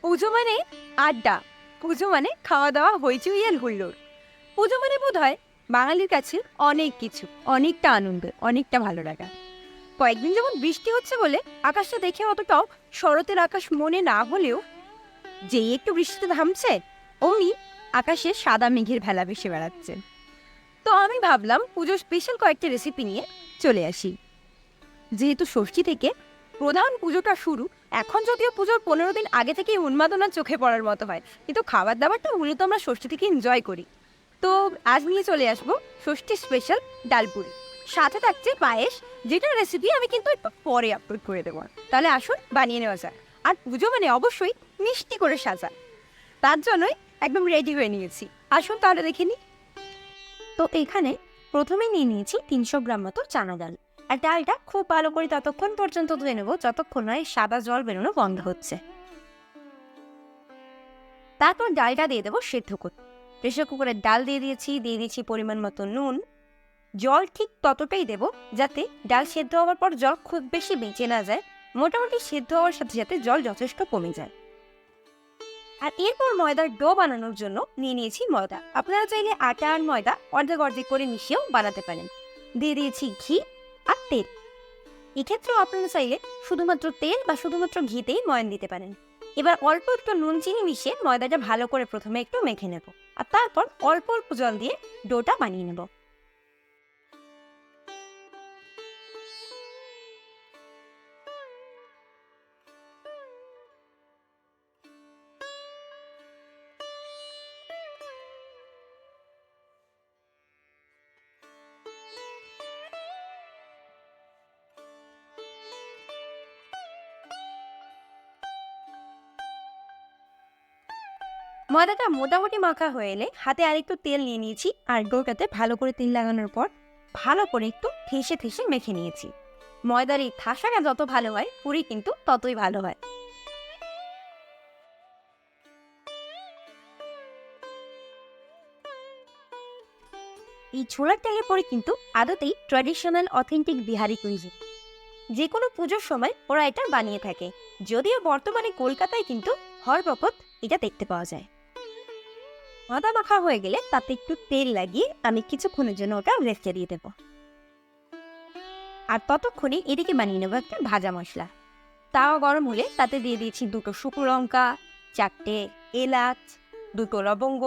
পুজো মানে আড্ডা, পুজো মানে খাওয়া দাওয়া, হইচই আর হুল্লোড়। পুজো মানে বোধ হয় বাঙালির কাছে অনেক কিছু, অনেকটা আনন্দ, অনেকটা ভালো লাগা। কয়েকদিন যেমন বৃষ্টি হচ্ছে বলে আকাশটা দেখে অতটাও শরতের আকাশ মনে না হলেও, যেই একটু বৃষ্টিতে থামছে অমনি আকাশে সাদা মেঘের ভেলা ভেসে বেড়াচ্ছে। তো আমি ভাবলাম পুজোর স্পেশাল কয়েকটা রেসিপি নিয়ে চলে আসি। যেহেতু ষষ্ঠী থেকে প্রধান পুজোটা শুরু, এখন যদিও পুজোর 15 দিন আগে থেকেই উন্মাদনা চোখে পড়ার মতো হয়, কিন্তু খাবার দাবারটা মূলত আমরা ষষ্ঠী থেকে এনজয় করি। তো আজ নিয়ে চলে আসবো ষষ্ঠী স্পেশাল ডালপুরি, সাথে থাকছে পায়েস, যেটার রেসিপি আমি কিন্তু একটু পরে আপলোড করে দেবো। তাহলে আসুন বানিয়ে নেওয়া যাক। আর পুজো মানে অবশ্যই মিষ্টি করে সাজা, তার জন্যই একদম রেডি হয়ে নিয়েছি। আসুন তাহলে দেখে নিই। তো এখানে প্রথমে নিয়ে নিয়েছি 300 গ্রাম মতো চানা ডাল। আর ডালটা খুব ভালো করে ততক্ষণ পর্যন্ত ধুয়ে নেবো যতক্ষণ নয় সাদা জল বেরোনো বন্ধ হচ্ছে। তারপর ডালটা দিয়ে দেবো সেদ্ধ করতে। প্রেশার কুকারের ডাল দিয়ে দিয়েছি পরিমাণ মতো নুন। জল ঠিক ততটাই দেবো যাতে ডাল সেদ্ধ হওয়ার পর জল খুব বেশি বেঁচে না যায়, মোটামুটি সেদ্ধ হওয়ার সাথে সাথে জল যথেষ্ট কমে যায়। আর এরপর ময়দার ডো বানানোর জন্য নিয়ে নিয়েছি ময়দা। আপনারা চাইলে আটা আর ময়দা অর্ধেক অর্ধেক করে মিশিয়েও বানাতে পারেন। দিয়ে দিয়েছি ঘি আর তেল। এক্ষেত্রেও আপনারা চাইলে শুধুমাত্র তেল বা শুধুমাত্র ঘিতেই ময়ান দিতে পারেন। এবার অল্প একটু নুন চিনি মিশিয়ে ময়দাটা ভালো করে প্রথমে একটু মেখে নেব, আর তারপর অল্প অল্প জল দিয়ে ডোটা বানিয়ে নেব। ময়দাটা মোটামুটি মাখা হয়ে এলে হাতে আরেকটু তেল নিয়ে নিয়েছি, আর ডোটাতে ভালো করে তেল লাগানোর পর ভালো করে একটু ঠেসে ঠেসে মেখে নিয়েছি। ময়দার এই ঠাসাটা যত ভালো হয় পুরি কিন্তু ততই ভালো হয়। এই ছোলার ডালের পরে কিন্তু আদতেই ট্র্যাডিশনাল অথেন্টিক বিহারি কুইজিন, যে কোনো পুজোর সময় ওরা এটা বানিয়ে থাকে। যদিও বর্তমানে কলকাতায় কিন্তু হর বখত এটা দেখতে পাওয়া যায়। আদা মাখা হয়ে গেলে তাতে একটু তেল লাগিয়ে আমি কিছুক্ষণের জন্য ওটা রেস্টে দিয়ে দেবো। আর ততক্ষণে এদিকে বানিয়ে নেবো একটা ভাজা মশলা। তাওয়া গরম হলে তাতে দিয়ে দিয়েছি 2টো শুকনো লঙ্কা, 4টে এলাচ, 2টো লবঙ্গ,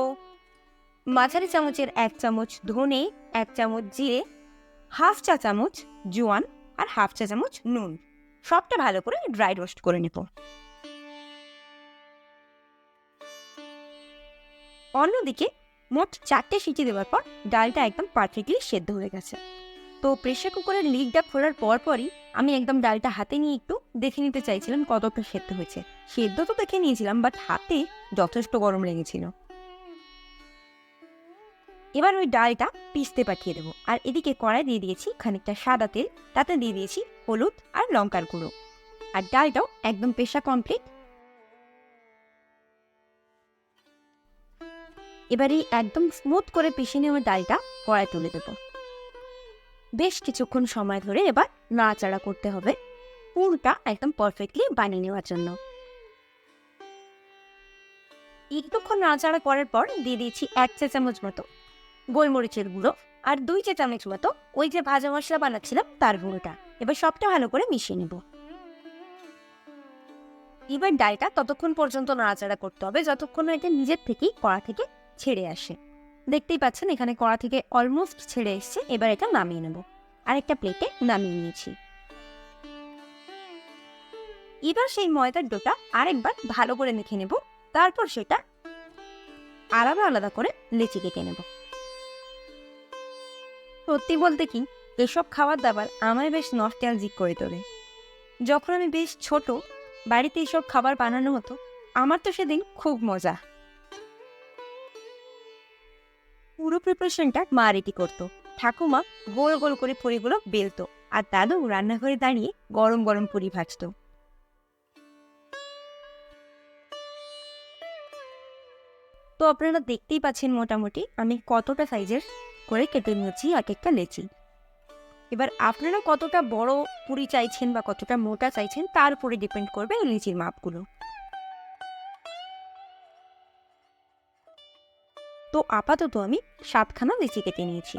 মাঝারি চামচের 1 চামচ ধনে, 1 চামচ জিরে, হাফ চা চামচ জোয়ান, আর হাফ চা চামচ নুন। সবটা ভালো করে ড্রাই রোস্ট করে নেব। অন্যদিকে মোট 4টে সিটি দেওয়ার পর ডালটা একদম পারফেক্টলি সেদ্ধ হয়ে গেছে। তো প্রেশার কুকারের লিডটা খোলার পরই আমি একদম ডালটা হাতে নিয়ে একটু দেখে নিতে চাইছিলাম কতটা সেদ্ধ হয়েছে। সেদ্ধ তো দেখে নিয়েছিলাম, বাট হাতে যথেষ্ট গরম লেগেছিল। এবার ওই ডালটা পিষতে পাঠিয়ে দেবো। আর এদিকে কড়াই দিয়ে দিয়েছি খানিকটা সাদা তেল, তাতে দিয়ে দিয়েছি হলুদ আর লঙ্কার গুঁড়ো। আর ডালটাও একদম পেশা কমপ্লিট। এবারে একদম স্মুথ করে পিষে নেওয়া ডালটা কড়াই তুলে দেবো। বেশ কিছুক্ষণ সময় ধরে এবার নাড়াচাড়া করতে হবে পুরটা একদম পারফেক্টলি বানিয়ে নেওয়ার জন্য। একটুক্ষণ নাড়াচাড়া করার পর দিয়ে দিয়েছি 1 চা চামচ মতো গোলমরিচের গুঁড়ো, আর 2 চা চামচ মতো ওই যে ভাজা মশলা বানাচ্ছিলাম তার গুঁড়োটা। এবার সবটা ভালো করে মিশিয়ে নেব। এবার ডালটা ততক্ষণ পর্যন্ত নাড়াচাড়া করতে হবে যতক্ষণ না এটা নিজের থেকেই কড়া থেকে ছেড়ে আসে। দেখতেই পাচ্ছেন এখানে কড়া থেকে অলমোস্ট ছেড়ে এসছে। এবার এটা নামিয়ে নেব। আরেকটা প্লেটে নামিয়ে নিয়েছি। এবার সেই ময়দার ডোটা আরেকবার ভালো করে মেখে নেব, তারপর সেটা আলাদা আলাদা করে লেচি কেটে নেব। সত্যি বলতে কি, এসব খাবার দাবার আমায় বেশ নস্টালজিক করে তোলে। যখন আমি বেশ ছোট, বাড়িতে এসব খাবার বানানো হতো, আমার তো সেদিন খুব মজা। পুরো প্রিপারেশনটা মা রেডি করতো। ঠাকুমা গোল গোল করে পুরিগুলো বেলতো, আর দাদু রান্নাঘরে দাঁড়িয়ে গরম গরম পুরি ভাজতো। তো আপনারা দেখতেই পাচ্ছেন মোটামুটি আমি কতটা সাইজের করে কেটে নিয়েছি এক একটা লেচি। এবার আপনারা কতটা বড় পুরি চাইছেন বা কতটা মোটা চাইছেন তার উপরে ডিপেন্ড করবে এই লিচির মাপগুলো। তো আপাতত আমি 7খানা লিচি কেটে নিয়েছি।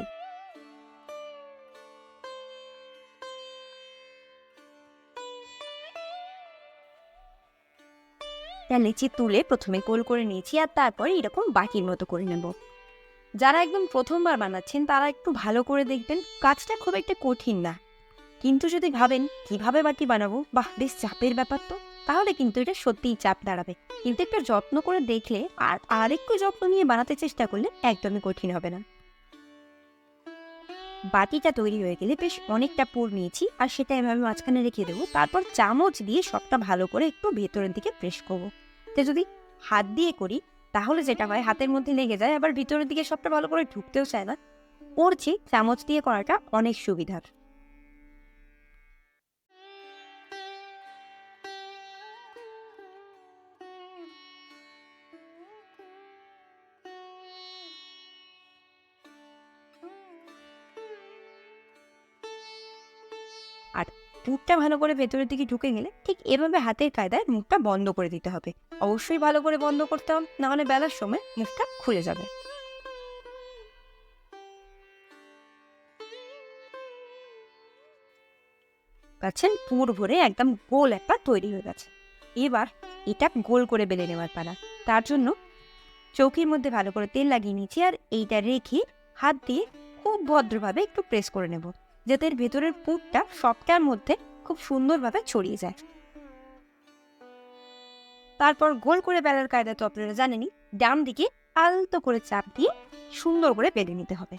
লিচি তুলে প্রথমে গোল করে নিয়েছি, আর তারপরে এরকম বাটির মতো করে নেব। যারা একদম প্রথমবার বানাচ্ছেন তারা একটু ভালো করে দেখবেন, কাজটা খুব একটা কঠিন না। কিন্তু যদি ভাবেন কিভাবে বাটি বানাবো, বাহ বেশ চাপের ব্যাপার তো, তাহলে কিন্তু এটা সত্যিই চাপ দাঁড়াবে। কিন্তু একটু যত্ন করে দেখলে আর আরেকটু যত্ন নিয়ে বানাতে চেষ্টা করলে একদমই কঠিন হবে না। বাটিটা তৈরি হয়ে গেলে বেশ অনেকটা পুর নিয়েছি, আর সেটা এভাবে মাঝখানে রেখে দেবো। তারপর চামচ দিয়ে সবটা ভালো করে একটু ভেতরের দিকে প্রেস করবো। তো যদি হাত দিয়ে করি তাহলে যেটা হয়, হাতের মধ্যে লেগে যায়, আবার ভিতরের দিকে সবটা ভালো করে ঢুকতেও চায় না। ওর চেয়ে চামচ দিয়ে করাটা অনেক সুবিধার। আর পুরটা ভালো করে ভেতরের দিকে ঢুকে গেলে ঠিক এভাবে হাতের কায়দায় মুখটা বন্ধ করে দিতে হবে। অবশ্যই ভালো করে বন্ধ করতে হবে, নাহলে বেলার সময় মুখটা খুলে যাবে। পাচ্ছেন পুর ভরে একদম গোল একটা তৈরি হয়ে গেছে। এবার এটা গোল করে বেলে নেওয়ার পালা। তার জন্য চৌকির মধ্যে ভালো করে তেল লাগিয়ে নিয়েছি, আর এইটা রেখে হাত দিয়ে খুব ভদ্রভাবে একটু প্রেস করে নেব, যাতে এর ভেতরের পুরটা সবটার মধ্যে খুব সুন্দরভাবে ছড়িয়ে যায়। তারপর গোল করে বেলার কায়দা তো আপনারা জানেনই, ডান দিকে আলতো করে চাপ দিয়ে সুন্দর করে বেলে নিতে হবে।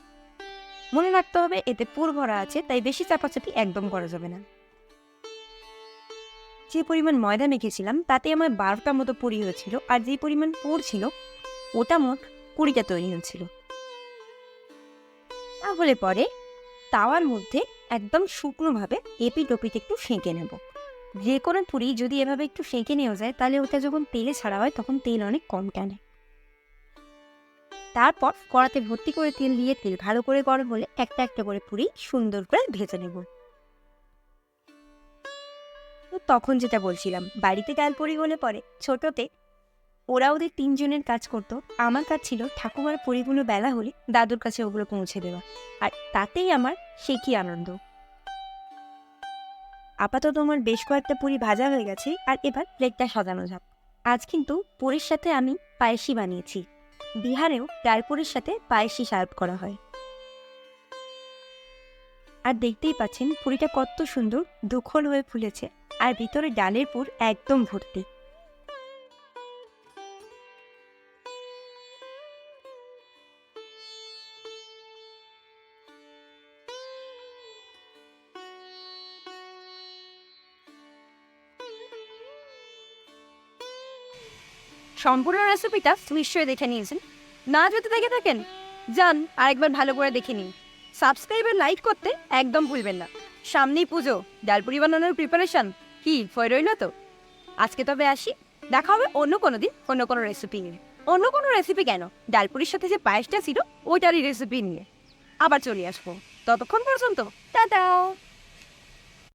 মনে রাখতে হবে এতে পুর ভরা আছে, তাই বেশি চাপাচাপি একদম করা যাবে না। যে পরিমাণ ময়দা মেখেছিলাম তাতে আমার 12টার মতো পুরি হয়েছিল, আর যে পরিমাণ পুর ছিল ওটা মোট 20টা তৈরি হয়েছিল। তাহলে পরে তাওয়ার মধ্যে একদম শুকনোভাবে এপিট ওপিট একটু সেঁকে নেব। যে কোনো পুরি যদি এভাবে একটু সেঁকে নেওয়া যায় তাহলে ওটা যখন তেলে ছাড়া হয় তখন তেল অনেক কম টানে। তারপর কড়াতে ভর্তি করে তেল দিয়ে তেল ভালো করে গরম হলে একটা একটা করে পুরি সুন্দর করে ভেজে নেব। তো তখন যেটা বলছিলাম, বাড়িতে ডালপুরি হলে পরে ছোটতে ওরা ওদের 3জনের কাজ করতো, আমার কাজ ছিল ঠাকুমার পুরিগুলো বেলা হলে দাদুর কাছে ওগুলো পৌঁছে দেওয়া, আর তাতেই আমার সে কি আনন্দ। আপাতত আমার বেশ কয়েকটা পুরি ভাজা হয়ে গেছে, আর এবার প্লেটটা সাজানো যাক। আজ কিন্তু পুরির সাথে আমি পায়েসই বানিয়েছি। বিহারেও ডালপুরির সাথে পায়েসই সার্ভ করা হয়। আর দেখতেই পাচ্ছেন পুরিটা কত সুন্দর দুখল হয়ে ফুলেছে, আর ভিতরে ডালের পুর একদম ভর্তি। সম্পূর্ণ রেসিপিটা নিশ্চয়ই দেখে নিয়েছেন। না যদি দেখে থাকেন যান আরেকবার ভালো করে দেখে নিন। সাবস্ক্রাইব আর লাইক করতে একদম ভুলবেন না। সামনেই পুজো, ডালপুরি বানানোর প্রিপারেশন কি হয়ে রইল তো। আজকে তবে আসি, দেখা হবে অন্য কোনো দিন অন্য কোনো রেসিপি নিয়ে। অন্য কোনো রেসিপি কেন, ডালপুরির সাথে যে পায়েসটা ছিল ওইটারই রেসিপি নিয়ে আবার চলে আসবো। ততক্ষণ পর্যন্ত টাটা।